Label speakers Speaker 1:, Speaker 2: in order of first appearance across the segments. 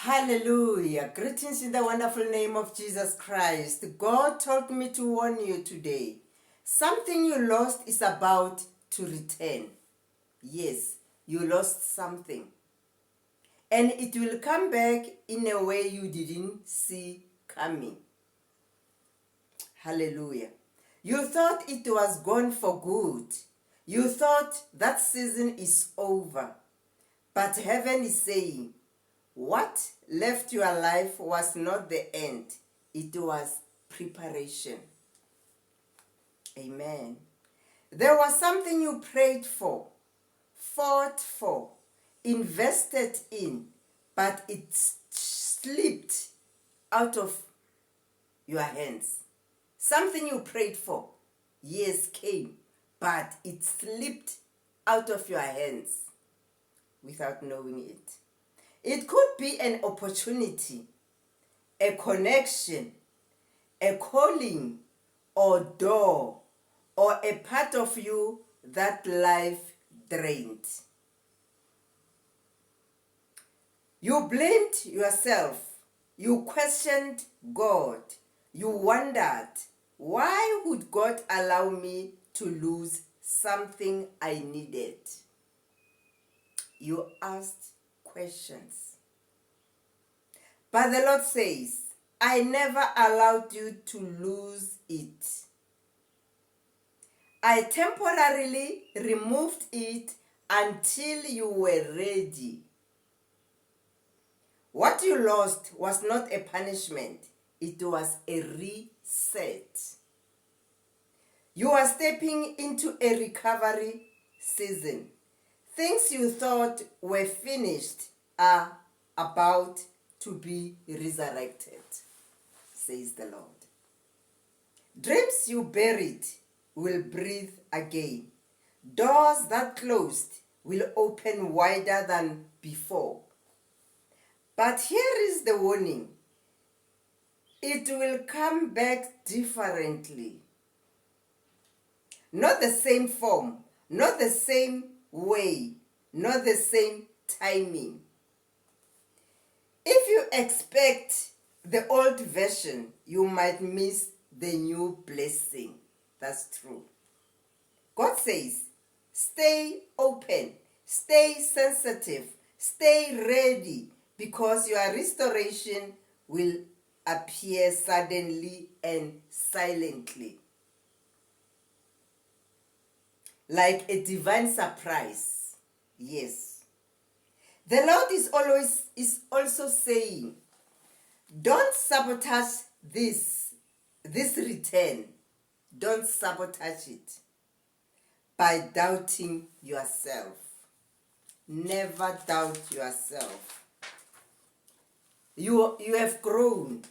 Speaker 1: Hallelujah. Greetings in the wonderful name of Jesus Christ. God told me to warn you today. Something you lost is about to return. Yes, you lost something. And it will come back in a way you didn't see coming. Hallelujah. You thought it was gone for good. You thought that season is over. But heaven is saying, what left your life was not the end. It was preparation. Amen. There was something you prayed for, fought for, invested in, but it slipped out of your hands. Something you prayed for, years came, but it slipped out of your hands without knowing it. It could be an opportunity, a connection, a calling, or door, or a part of you that life drained. You blamed yourself. You questioned God. You wondered, why would God allow me to lose something I needed? You asked questions. But the Lord says, I never allowed you to lose it. I temporarily removed it until you were ready. What you lost was not a punishment. It was a reset. You are stepping into a recovery season. Things you thought were finished are about to be resurrected, says the Lord. Dreams you buried will breathe again. Doors that closed will open wider than before. But here is the warning. It will come back differently. Not the same form, not the same way, not the same timing. If you expect the old version, you might miss the new blessing. That's true. God says, stay open, stay sensitive, stay ready, because your restoration will appear suddenly and silently, like a divine surprise. Yes. The Lord is also saying, don't sabotage this return. Don't sabotage it by doubting yourself. Never doubt yourself. You have grown.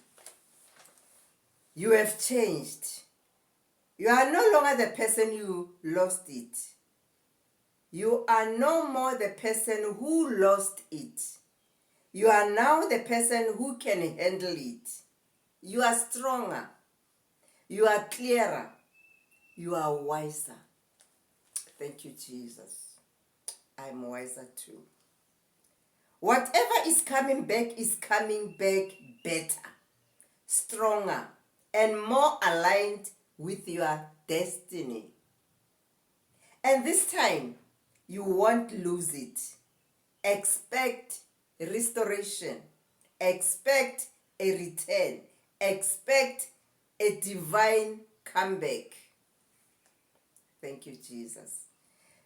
Speaker 1: You have changed. You are no longer the person you lost it. You are no more the person who lost it. You are now the person who can handle it. You are stronger. You are clearer. You are wiser. Thank you, Jesus. I'm wiser too. Whatever is coming back better, stronger, and more aligned with your destiny. And this time, you won't lose it. Expect restoration. Expect a return. Expect a divine comeback. Thank you, Jesus.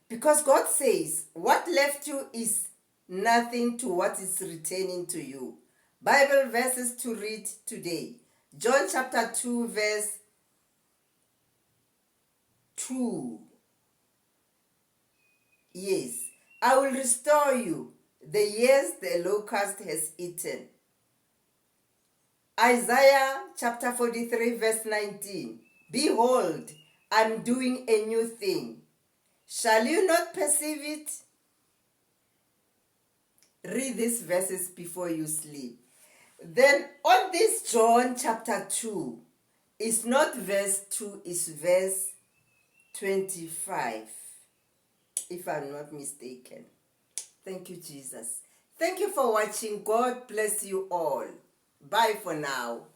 Speaker 1: Because God says, what left you is nothing to what is returning to you. Bible verses to read today. John chapter 2 verse 2. Yes, I will restore you the years the locust has eaten. Isaiah chapter 43 verse 19. Behold, I'm doing a new thing. Shall you not perceive it? Read these verses before you sleep. Then on this John chapter 2, it's not verse 2, it's verse 25, if I'm not mistaken. Thank you, Jesus. Thank you for watching. God bless you all. Bye for now.